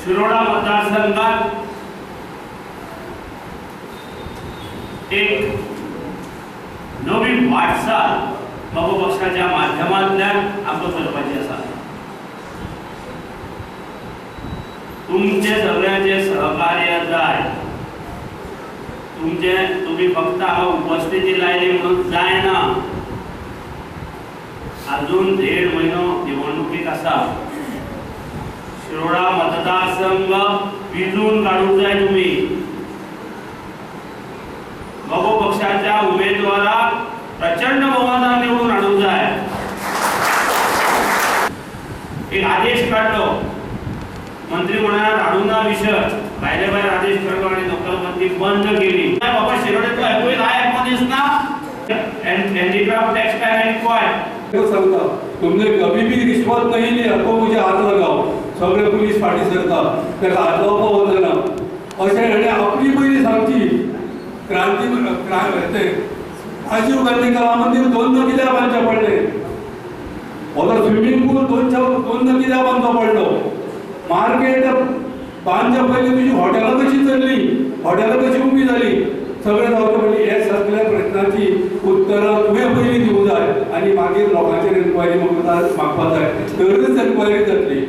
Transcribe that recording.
शिरोडा मतदारसंघात एक नवी वाटचाल बाबा पक्षाच्या माध्यमांतल्यान आमकां करपाची आसा। तुमचे सगळ्यांचे सहकार्य जाय। तुम्ही फक्त हांगा उपस्थिती लायली म्हणून जायना। अजून 1.5 महिनो निवडणुकीक आसा। शिरोडा मतदारसंघ विजून काढूंक जाय। तुम्ही बाबा पक्षाच्या उमेदवाराक प्रचंड बहुमतान निवडून हाडूंक जाय। एक आदेश काढलो, मंत्रिमंडळात हाडूना विषय भायले भायर आदेश काढलो आणि नोकरबंदी बंद केली। बाबा शिरोडेचो एकूय लायक मनीस ना हँडीक्राफ्ट टेक्सटाईल एंड क्वाय सांगता तुमने कभी भी रिश्वत नहीं लिया तो मुझे हाथ लगाओ। सगळे पुलिस फाटी सरता त्याला हात लावपाक वचना अशें हेणे आपली पयली सांगची क्रांती राजीव गांधी कला मंदिर 2 न कित्याक बांदचे पडले। हो स्विमिंग पूल 2 न कित्याक बांदचो पडलो। मार्केट बांदच्या पयलीं तुजी हॉटेलां कशी चल्ली, हॉटेलां कशी उबी जाली, सगळें जावचे पयलीं हे सगळ्या प्रश्नांची उत्तरां तुवें पयलीं दिवंक जाय आनी मागीर लोकांचेर इन्क्वायरी मागपाक जाय, तरच इन्क्वायरी जातली।